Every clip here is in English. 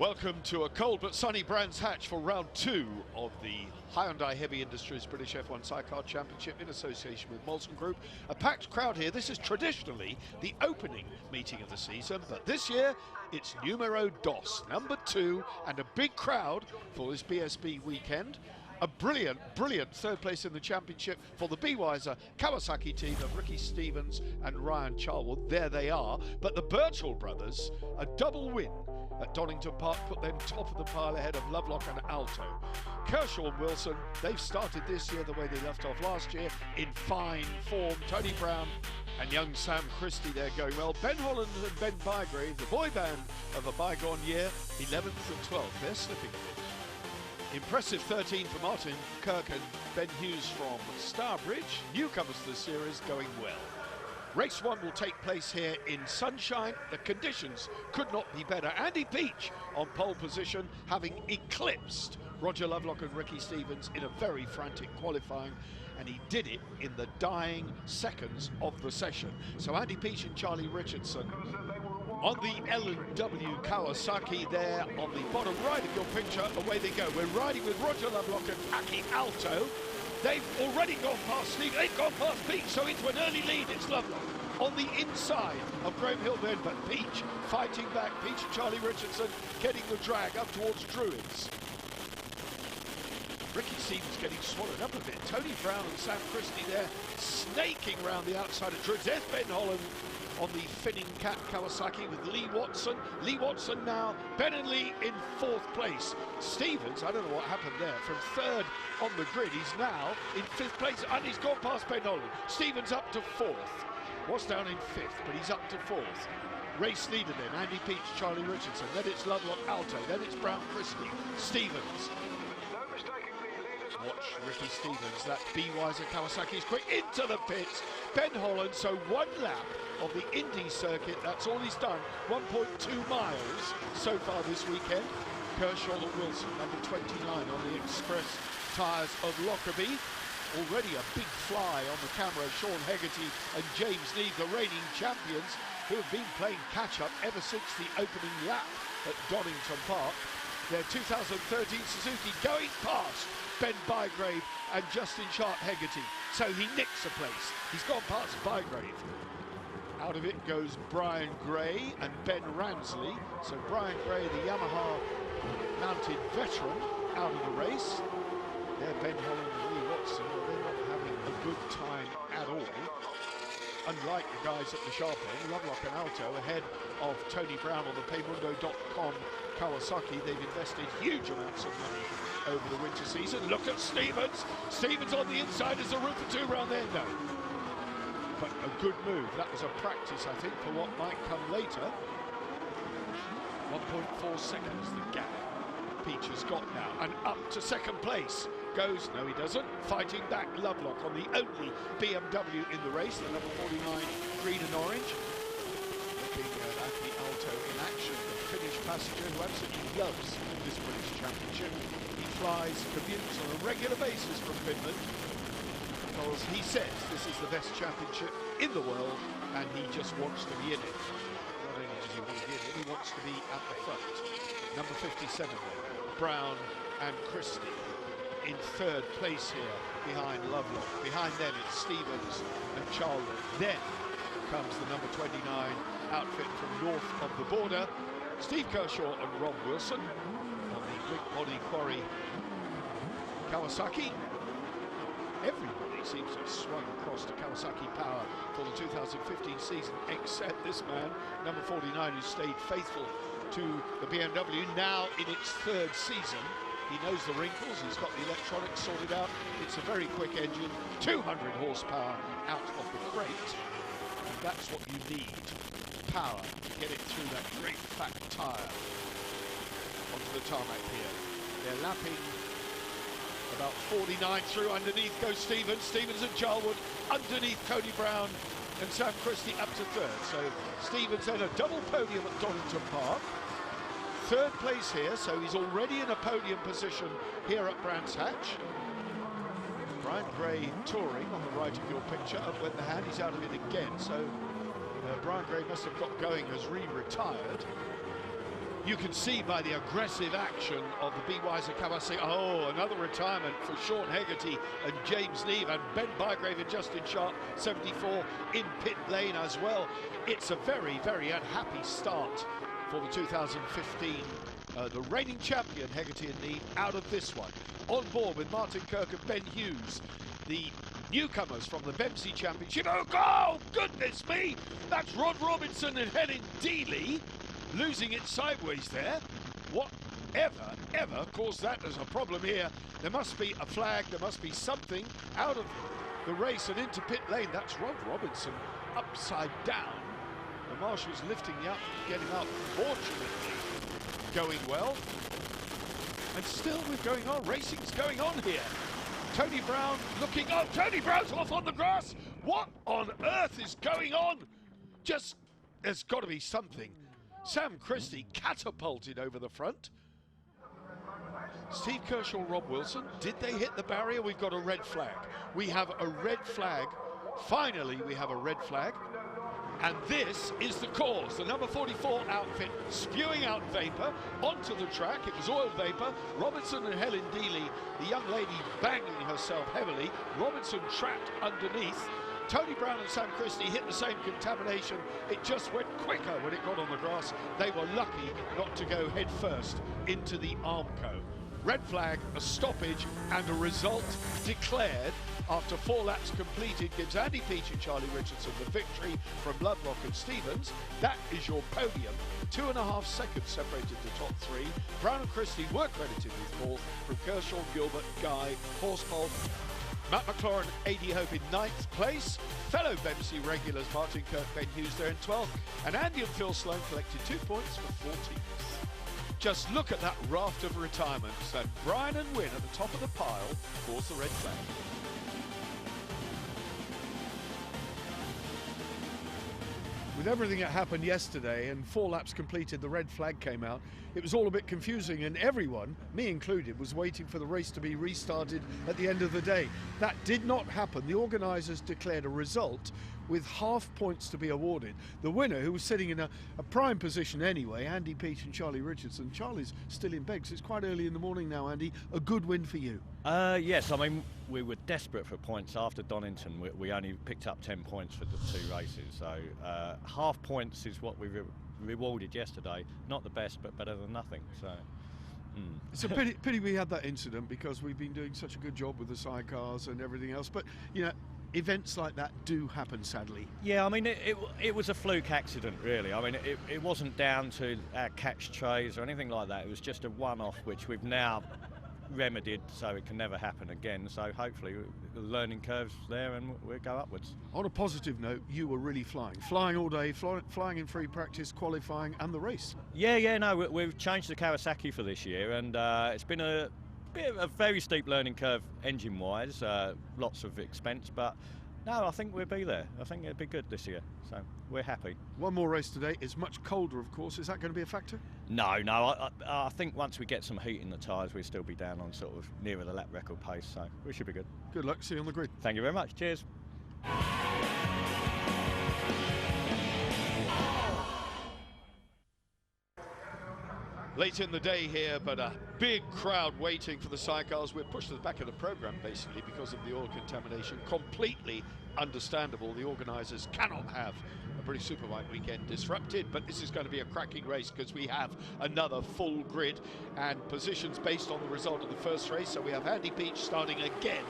Welcome to a cold but sunny Brands Hatch for round 2 of the Hyundai Heavy Industries British F1 Sidecar Championship in association with Molson Group. A packed crowd here. This is traditionally the opening meeting of the season, but this year it's numero dos, number 2, and a big crowd for this BSB weekend. A brilliant third place in the championship for the Be-Wiser Kawasaki team of Ricky Stevens and Ryan Charlwood. There they are. But the Birchall brothers, a double win at Donington Park, put them top of the pile ahead of Lovelock and Alto. Kershaw and Wilson, they've started this year the way they left off last year, in fine form. Tony Brown and young Sam Christie, they're going well. Ben Holland and Ben Bygrave, the boy band of a bygone year, 11th and 12th, they're slipping a bit. Impressive 13 for Martin Kirk and Ben Hughes from Starbridge. Newcomers to the series going well. Race 1 will take place here in sunshine. The conditions could not be better. Andy Peach on pole position, having eclipsed Roger Lovelock and Ricky Stevens in a very frantic qualifying, and he did it in the dying seconds of the session. So Andy Peach and Charlie Richardson on the L&W Kawasaki there on the bottom right of your picture. Away they go. We're riding with Roger Lovelock and Aki Alto. They've already gone past Steve. They've gone past Peach, so into an early lead. It's Lovelock on the inside of Graham Hill then, but Peach fighting back. Peach and Charlie Richardson getting the drag up towards Druids. Ricky Stevens getting swallowed up a bit. Tony Brown and Sam Christie there snaking around the outside of Druids. There's Ben Holland on the Finning Cat Kawasaki with Lee Watson. Lee Watson now, Ben and Lee in 4th place. Stevens, I don't know what happened there, from 3rd on the grid, he's now in 5th place, and he's gone past Ben Holland. Stevens up to 4th, was down in 5th, but he's up to 4th. Race leader then, Andy Peach, Charlie Richardson, then it's Lovelock Alto, then it's Brown Christie, Stevens. Watch Ricky Stevens, that Be-Wiser Kawasaki is quick into the pits. Ben Holland, so 1 lap of the Indy circuit, that's all he's done. 1.2 miles so far this weekend. Kershaw and Wilson, number 29 on the Express tyres of Lockerbie. Already a big fly on the camera, Sean Hegarty and James Neave, the reigning champions, who have been playing catch-up ever since the opening lap at Donington Park. Their 2013 Suzuki going past Ben Bygrave and Justin Sharp Hegarty. So he nicks a place. He's gone past Bygrave. Out of it goes Brian Gray and Ben Ramsley. So Brian Gray, the Yamaha mounted veteran, out of the race. There Ben Holland and Lee Watson, they're not having a good time at all. Unlike the guys at the sharp end, Lovelock and Alto ahead of Tony Brown on the Paymundo.com Kawasaki. They've invested huge amounts of money over the winter season. Look at Stevens. Stevens on the inside as a route for 2 round there. No. But a good move. That was a practice, I think, for what might come later. 1.4 seconds the gap Peach has got now. And up to 2nd place goes, no he doesn't, fighting back Lovelock on the only BMW in the race, the number 49 green and orange. Looking at Aki Alto in action, the Finnish passenger who absolutely loves this British Championship. He flies commutes on a regular basis from Finland because he says this is the best championship in the world and he just wants to be in it. Not only does he want to be in it, he wants to be at the front. Number 57 Brown and Christie in 3rd place here behind Lovelock. Behind them it's Stevens and Charlwood. Then comes the number 29 outfit from north of the border, Steve Kershaw and Rob Wilson on the big body quarry Kawasaki. Everybody seems to have swung across to Kawasaki power for the 2015 season, except this man, number 49, who stayed faithful to the BMW, now in its 3rd season. He knows the wrinkles, he's got the electronics sorted out. It's a very quick engine, 200 horsepower out of the crate. And that's what you need, power, to get it through that great fat tyre onto the tarmac here. They're lapping about 49 through. Underneath goes Stevens. Stevens and Charlwood. Underneath Tony Brown and Sam Christie up to 3rd. So Stevens then a double podium at Donington Park. 3rd place here, so he's already in a podium position here at Brands Hatch. Brian Gray touring on the right of your picture. Up went the hand, he's out of it again. So Brian Gray must have got going as retired. You can see by the aggressive action of the BY's Kawasaki. Oh, another retirement for Sean Hegarty and James Neve, and Ben Bygrave and Justin Sharp, 74 in pit lane as well. It's a very, very unhappy start for the 2015, the reigning champion Hegarty and Neve out of this one. On board with Martin Kirk and Ben Hughes, the newcomers from the Bempsey Championship. Oh, goodness me! That's Rod Robinson and Helen Dealey losing it sideways there. Whatever caused that as a problem here? There must be a flag, there must be something out of the race and into pit lane. That's Rod Robinson upside down. The marshal's lifting you up, getting up, fortunately going well. And still we're going on, racing's going on here. Tony Brown looking, oh, Tony Brown's off on the grass. What on earth is going on? Just, there's got to be something. Sam Christie catapulted over the front. Steve Kershaw, Rob Wilson, did they hit the barrier? We've got a red flag. We have a red flag. Finally, we have a red flag. And this is the cause. The number 44 outfit spewing out vapour onto the track. It was oil vapour. Robinson and Helen Dealey, the young lady banging herself heavily. Robinson trapped underneath. Tony Brown and Sam Christie hit the same contamination. It just went quicker when it got on the grass. They were lucky not to go head first into the Armco. Red flag, a stoppage, and a result declared after 4 laps completed gives Andy Peach and Charlie Richardson the victory from Lovelock and Stevens. That is your podium. 2.5 seconds separated the top 3. Brown and Christie were credited with 4th from Kershaw, Gilbert, Guy, Horsepole, Matt McLaurin, A.D. Hope in 9th place. Fellow Bempsey regulars Martin Kirk, Ben Hughes there in 12th. And Andy and Phil Sloan collected 2 points for 14th. Just look at that raft of retirements. And Brian and Wynne at the top of the pile caused the red flag. With everything that happened yesterday and 4 laps completed, the red flag came out. It was all a bit confusing, and everyone, me included, was waiting for the race to be restarted at the end of the day. That did not happen. The organisers declared a result with half points to be awarded. The winner, who was sitting in a prime position anyway, Andy Peach and Charlie Richardson. Charlie's still in bed, 'cause it's quite early in the morning now, Andy. A good win for you. Yes, I mean, we were desperate for points after Donington. We only picked up 10 points for the 2 races, so half points is what we rewarded yesterday. Not the best, but better than nothing. So it's a pity we had that incident, because we've been doing such a good job with the sidecars and everything else. But you know, events like that do happen, sadly. Yeah, I mean, it was a fluke accident, really. I mean, it wasn't down to our catch trays or anything like that. It was just a one-off, which we've now remedied, so it can never happen again. So hopefully the learning curve's there and we'll go upwards. On a positive note, you were really flying all day, flying in free practice, qualifying and the race. Yeah, no, we've changed the Kawasaki for this year, and it's been a bit of a very steep learning curve engine wise, lots of expense, but no, I think we'll be there. I think it'll be good this year, so we're happy. One more race today. It's much colder, of course. Is that going to be a factor? No, I think once we get some heat in the tyres, we'll still be down on sort of nearer the lap record pace, so we should be good. Good luck. See you on the grid. Thank you very much. Cheers. Late in the day here, but a big crowd waiting for the sidecars. We're pushed to the back of the programme, basically, because of the oil contamination. Completely understandable. The organisers cannot have a British Superbike weekend disrupted, but this is going to be a cracking race, because we have another full grid and positions based on the result of the first race. So we have Andy Peach starting again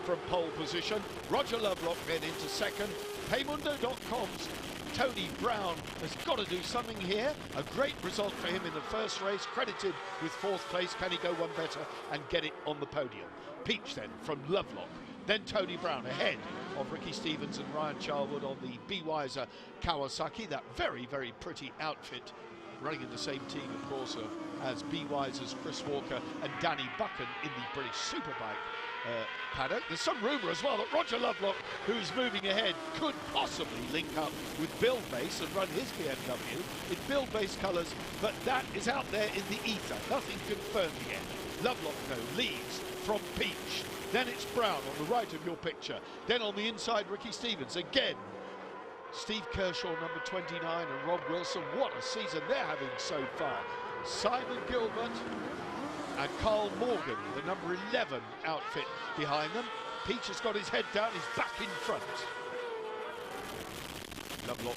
from pole position. Roger Lovelock then into second. Paymundo.com's Tony Brown has got to do something here. A great result for him in the first race, credited with 4th place. Can he go one better and get it on the podium? Peach then from Lovelock. Then Tony Brown ahead of Ricky Stevens and Ryan Charwood on the BY's Kawasaki. That very, very pretty outfit, running in the same team, of course, as BY's Chris Walker and Danny Buchan in the British Superbike paddock. There's some rumour as well that Roger Lovelock, who's moving ahead, could possibly link up with Bill Base and run his BMW in Bill Base colours, but that is out there in the ether. Nothing confirmed yet. Lovelock, though, leads from Peach. Then it's Brown on the right of your picture. Then on the inside, Ricky Stevens again. Steve Kershaw, number 29, and Rob Wilson. What a season they're having so far. Simon Gilbert and Carl Morgan, the number 11 outfit behind them. Peach has got his head down, he's back in front. Lovelock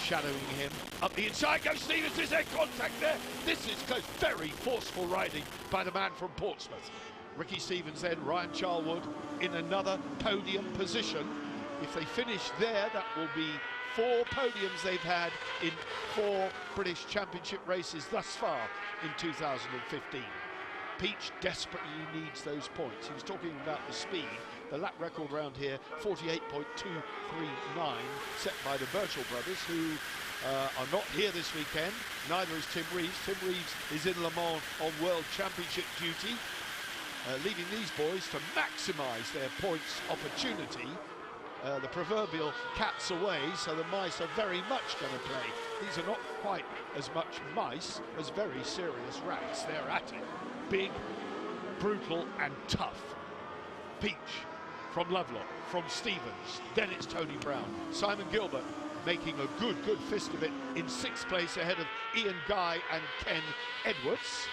shadowing him. Up the inside goes Stevens, is there contact there? This is close, very forceful riding by the man from Portsmouth. Ricky Stevens then, Ryan Charlwood in another podium position. If they finish there, that will be 4 podiums they've had in 4 British Championship races thus far in 2015. Peach desperately needs those points. He was talking about the speed. The lap record round here, 48.239, set by the Birchall brothers, who are not here this weekend. Neither is Tim Reeves. Tim Reeves is in Le Mans on World Championship duty, leaving these boys to maximise their points opportunity. The proverbial cat's away, so the mice are very much going to play. These are not quite as much mice as very serious rats. They're at it. Big, brutal and tough. Peach from Lovelock, from Stevens, then it's Tony Brown. Simon Gilbert making a good fist of it in 6th place ahead of Ian Guy and Ken Edwards.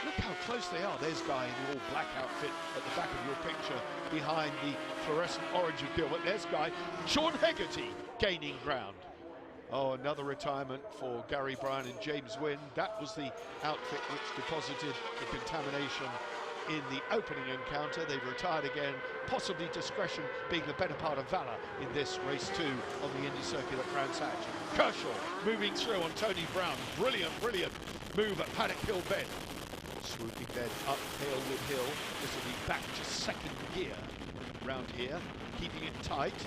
Look how close they are. There's Guy in the all-black outfit at the back of your picture behind the fluorescent orange of Gilbert. There's Guy. Sean Hegarty gaining ground. Oh, another retirement for Gary Bryan and James Wynne. That was the outfit which deposited the contamination in the opening encounter. They've retired again, possibly discretion being the better part of valour in this race 2 on the Indy Circuit at Brands Hatch. Kershaw moving through on Tony Brown. Brilliant move at Paddock Hill Bend. Swooping then up Halewood Hill. This will be back to 2nd gear round here, keeping it tight.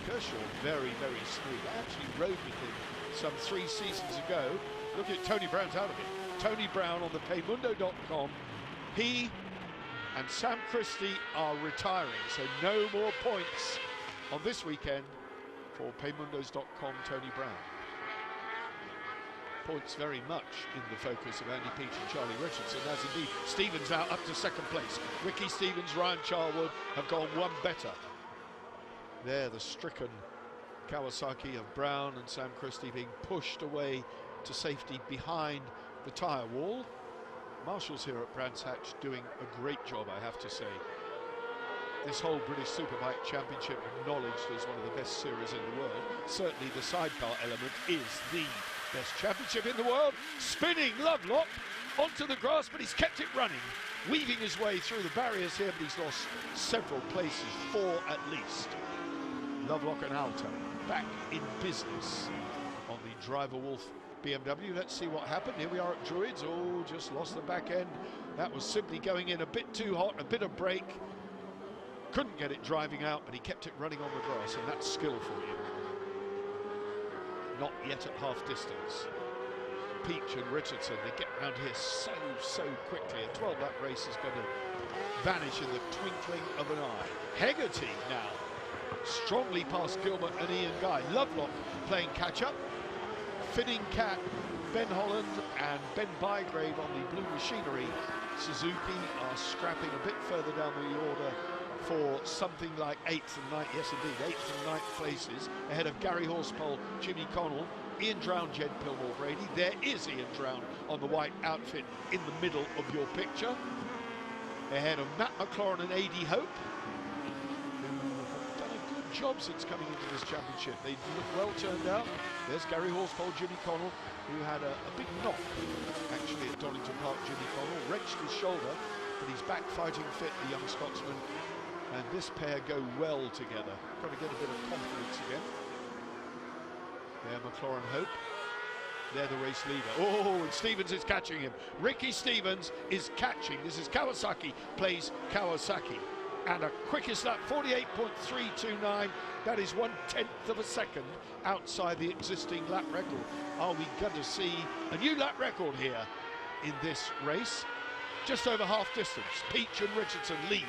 Kershaw very smooth. I actually rode with him some 3 seasons ago. Look at Tony Brown's out of it. Tony Brown on the Paymundo.com. He and Sam Christie are retiring, so no more points on this weekend for Paymundos.com Tony Brown. Points very much in the focus of Andy Peach and Charlie Richardson, as indeed Stevens now up to 2nd place. Ricky Stevens, Ryan Charlwood have gone one better. There, the stricken Kawasaki of Brown and Sam Christie being pushed away to safety behind the tyre wall. Marshall's here at Brands Hatch doing a great job, I have to say. This whole British Superbike Championship acknowledged as one of the best series in the world. Certainly the sidecar element is the best championship in the world. Spinning Lovelock onto the grass, but he's kept it running, weaving his way through the barriers here, but he's lost several places, 4 at least. Lovelock and Alto back in business on the Driver Wolf BMW. Let's see what happened. Here we are at Druids. Oh, just lost the back end. That was simply going in a bit too hot, a bit of brake. Couldn't get it driving out, but he kept it running on the grass, and that's skill for you. Not yet at half distance. Peach and Richardson, they get around here so quickly. A 12-lap race is going to vanish in the twinkling of an eye. Hegarty now strongly past Gilbert and Ian Guy. Lovelock playing catch-up. Finning Cat, Ben Holland and Ben Bygrave on the Blue Machinery. Suzuki are scrapping a bit further down the order for something like 8th and 9th, yes indeed, 8th and 9th places, ahead of Gary Horspoll, Jimmy Connell, Ian Drown, Jed Pillmore Brady. There is Ian Drown on the white outfit in the middle of your picture, ahead of Matt McLaurin and A.D. Hope, who have done a good job since coming into this championship. They look well turned out. There's Gary Horspoll, Jimmy Connell, who had a big knock actually at Donington Park. Jimmy Connell wrenched his shoulder, but he's back fighting fit, the young Scotsman. And this pair go well together. Got to get a bit of confidence again. There, McLaurin Hope. They're the race leader. Oh, and Stevens is catching him. Ricky Stevens is catching. This is Kawasaki, plays Kawasaki. And a quickest lap, 48.329. That is 1/10 of a second outside the existing lap record. Are we going to see a new lap record here in this race? Just over half distance. Peach and Richardson lead.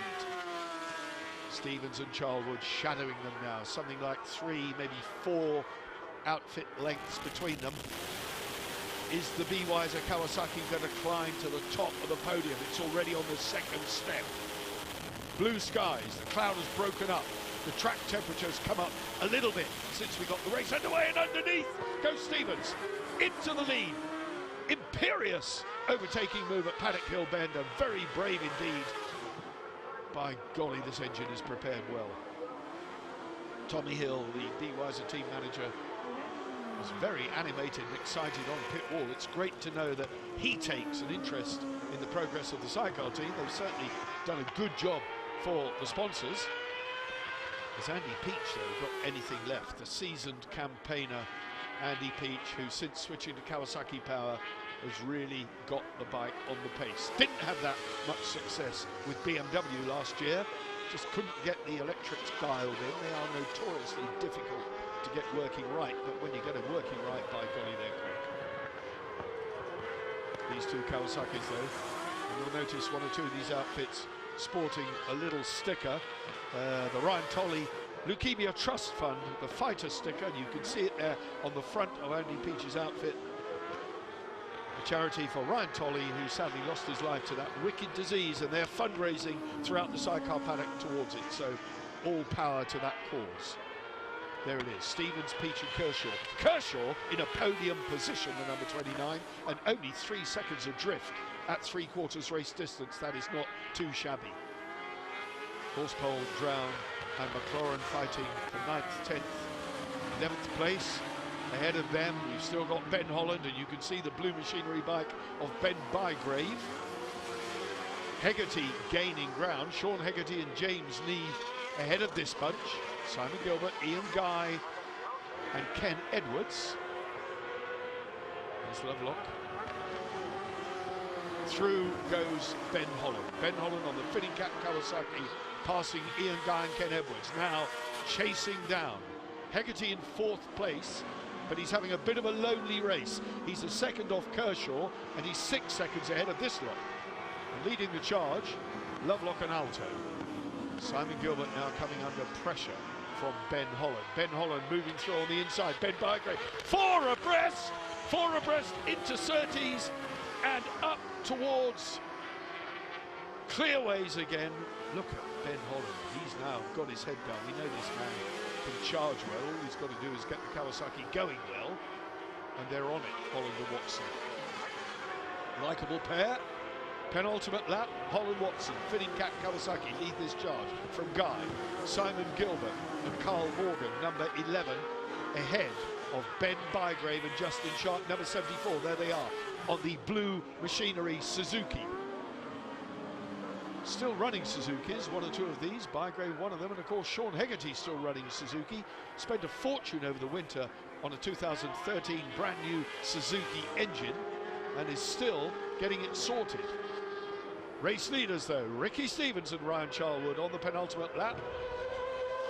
Stevens and Charlwood shadowing them now, something like 3, maybe 4 outfit lengths between them. Is the Weiser Kawasaki going to climb to the top of the podium? It's already on the 2nd step. Blue skies, the cloud has broken up. The track temperature's come up a little bit since we got the race underway, and underneath goes Stevens into the lead. imperious overtaking move at Paddock Hill Bend, and very brave indeed. By golly, this engine is prepared well. Tommy Hill, the BY's team manager, was very animated and excited on pit wall. It's great to know that he takes an interest in the progress of the Sidecar team. They've certainly done a good job for the sponsors. Has Andy Peach, though, got anything left? The seasoned campaigner Andy Peach, who since switching to Kawasaki Power has really got the bike on the pace. Didn't have that much success with BMW last year. Just couldn't get the electrics dialed in. They are notoriously difficult to get working right, but when you get it working right, by golly, they're quick. These two Kawasaki's, though, and you'll notice one or two of these outfits sporting a little sticker. The Ryan Tolley Leukemia Trust Fund, the fighter sticker, and you can see it there on the front of Andy Peach's outfit. A charity for Ryan Tolley, who sadly lost his life to that wicked disease, and they're fundraising throughout the Sidecar paddock towards it, so all power to that cause. There it is, Stevens, Peach and Kershaw. Kershaw in a podium position, the number 29, and only 3 seconds adrift at 3/4 race distance. That is not too shabby. Horsepole, Drown and McLaurin fighting for 9th, 10th, 11th place. Ahead of them, we've still got Ben Holland, and you can see the blue machinery bike of Ben Bygrave. Hegarty gaining ground. Sean Hegarty and James Neave ahead of this bunch. Simon Gilbert, Ian Guy and Ken Edwards. There's Lovelock. Through goes Ben Holland. Ben Holland on the fitting cap Kawasaki, passing Ian Guy and Ken Edwards. Now chasing down Hegarty in 4th place, but he's having a bit of a lonely race. He's a second off Kershaw, and he's 6 seconds ahead of this lot. And leading the charge, Lovelock and Alto. Simon Gilbert now coming under pressure from Ben Holland. Ben Holland moving through on the inside. Ben Bygrave, 4 abreast into Surtees and up towards Clearways again. Look at Ben Holland. He's now got his head down. We know this man can charge well. All he's got to do is get the Kawasaki going well, and they're on it, Holland and Watson. Likeable pair. Penultimate lap, Holland-Watson, fitting cap Kawasaki lead this charge from Guy, Simon Gilbert and Carl Morgan, number 11, ahead of Ben Bygrave and Justin Sharp, number 74. There they are on the blue machinery Suzuki. Still running Suzukis, 1 or 2 of these, Bygrave one of them, and of course Sean Hegarty still running Suzuki. Spent a fortune over the winter on a 2013 brand new Suzuki engine and is still getting it sorted. Race leaders though, Ricky Stevens and Ryan Charlwood on the penultimate lap.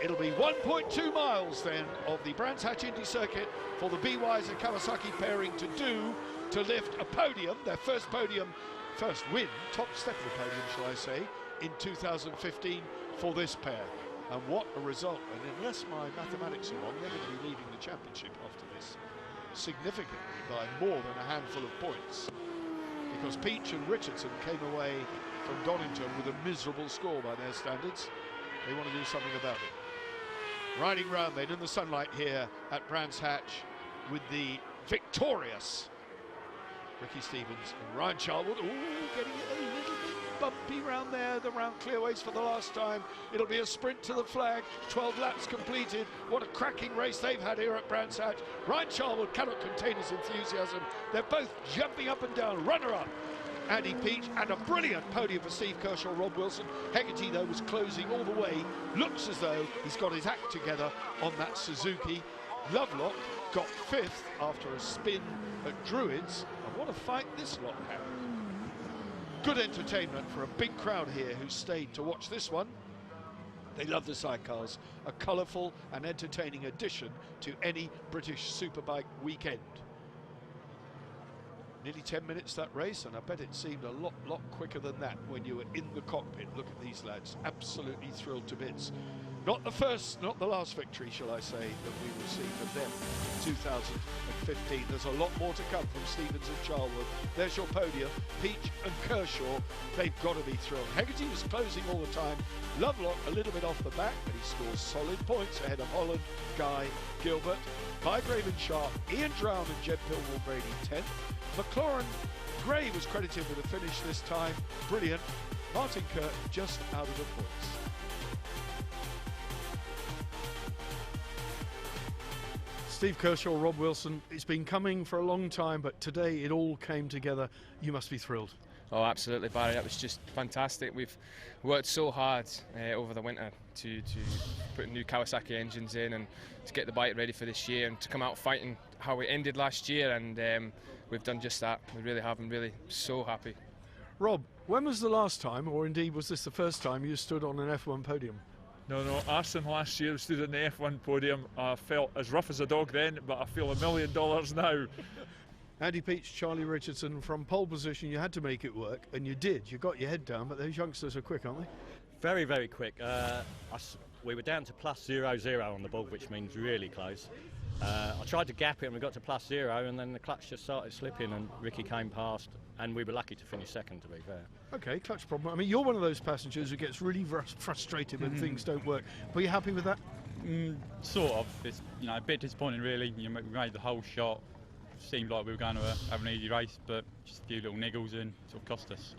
It'll be 1.2 miles then of the Brands Hatch Indy Circuit for the BYs and Kawasaki pairing to do to lift a podium, their first win, top step of the podium shall I say, in 2015 for this pair. And what a result, and unless my mathematics are wrong, they're going to be leading the championship after this, significantly by more than a handful of points. Because Peach and Richardson came away from Donington with a miserable score by their standards. They want to do something about it. Riding round then in the sunlight here at Brands Hatch with the victorious Ricky Stevens and Ryan Charlwood. Ooh, getting a little bit bumpy round there, the round clearways for the last time. It'll be a sprint to the flag, 12 laps completed. What a cracking race they've had here at Brands Hatch. Ryan Charlwood cannot contain his enthusiasm. They're both jumping up and down. Runner-up, Andy Peach, and a brilliant podium for Steve Kershaw, Rob Wilson. Hegarty, though, was closing all the way. Looks as though he's got his act together on that Suzuki. Lovelock got 5th after a spin at Druids. And what a fight this lot had. Good entertainment for a big crowd here who stayed to watch this one. They love the sidecars, a colourful and entertaining addition to any British Superbike weekend. Nearly 10 minutes that race, and I bet it seemed a lot quicker than that when you were in the cockpit. Look at these lads, absolutely thrilled to bits. Not the first, not the last victory, shall I say, that we will see from them in 2015. There's a lot more to come from Stevens and Charlwood. There's your podium. Peach and Kershaw, they've got to be thrilled. Hegarty was closing all the time. Lovelock a little bit off the back, but he scores solid points ahead of Holland, Guy, Gilbert. Bygrave and Sharp, Ian Drown and Jed Pilmore Brady 10th. McLaurin Gray was credited with a finish this time. Brilliant. Martin Kirk just out of the points. Steve Kershaw, Rob Wilson, it's been coming for a long time, but today it all came together. You must be thrilled. Oh, absolutely, Barry. That was just fantastic. We've worked so hard over the winter to put new Kawasaki engines in and to get the bike ready for this year and to come out fighting how we ended last year, and we've done just that. We really have. I'm really so happy. Rob, when was the last time, or indeed was this the first time you stood on an F1 podium? No, Arson last year stood on the F1 podium. I felt as rough as a dog then, but I feel $1 million now. Andy Peach, Charlie Richardson, from pole position, you had to make it work, and you did. You got your head down, but those youngsters are quick, aren't they? Very, very quick. We were down to +0.0 on the board, which means really close. I tried to gap it and we got to +0, and then the clutch just started slipping and Ricky came past, and we were lucky to finish second, to be fair. Okay, clutch problem. I mean, you're one of those passengers who gets really frustrated when things don't work. Were you happy with that? Sort of. It's a bit disappointing, really. We made the whole shot. Seemed like we were going to have an easy race, but just a few little niggles and sort of cost us.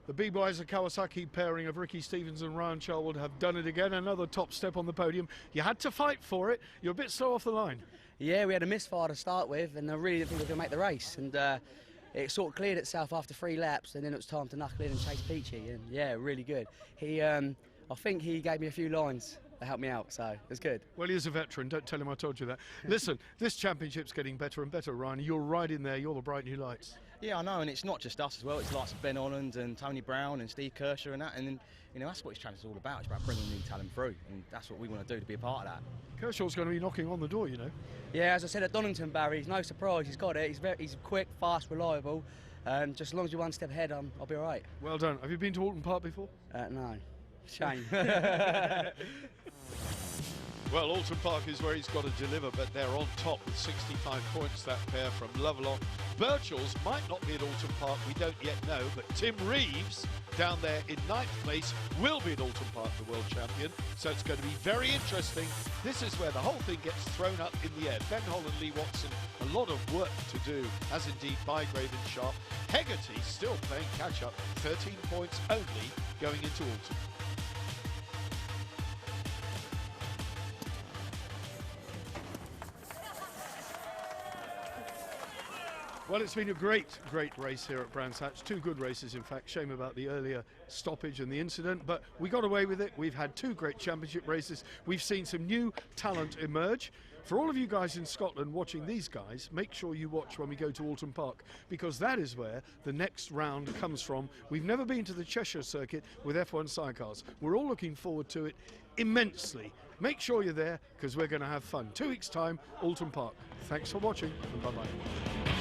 The B-Boys, a Kawasaki pairing of Ricky Stevens and Ryan Charlwood, have done it again. Another top step on the podium. You had to fight for it. You're a bit slow off the line. Yeah, we had a misfire to start with, and I really didn't think we were going to make the race. And it sort of cleared itself after 3 laps, and then it was time to knuckle in and chase Peachy. And yeah, really good. I think he gave me a few lines that helped me out, so it was good. Well, he is a veteran. Don't tell him I told you that. Listen, this championship's getting better and better, Ryan. You're right in there. You're the bright new lights. Yeah, I know, and it's not just us as well. It's lots of Ben Holland and Tony Brown and Steve Kershaw and that, and then, that's what this championship's all about. It's about bringing new talent through, and that's what we want to do to be a part of that. Kershaw's going to be knocking on the door, Yeah, as I said at Donington, Barry, he's no surprise. He's got it. He's quick, fast, reliable. Just as long as you're one step ahead, I'll be all right. Well done. Have you been to Alton Park before? No. Shame. Well, Alton Park is where he's got to deliver, but they're on top with 65 points, that pair from Lovelock. Birchall's might not be at Alton Park, we don't yet know, but Tim Reeves down there in 9th place will be at Alton Park, the world champion, so it's going to be very interesting. This is where the whole thing gets thrown up in the air. Ben Holland, Lee Watson, a lot of work to do, as indeed Bygrave and Sharp. Hegarty still playing catch-up, 13 points only going into Alton. Well, it's been a great race here at Brands Hatch. 2 good races, in fact. Shame about the earlier stoppage and the incident, but we got away with it. We've had 2 great championship races. We've seen some new talent emerge. For all of you guys in Scotland watching these guys, make sure you watch when we go to Alton Park, because that is where the next round comes from. We've never been to the Cheshire circuit with F1 sidecars. We're all looking forward to it immensely. Make sure you're there, because we're going to have fun. 2 weeks' time, Alton Park. Thanks for watching, and bye-bye.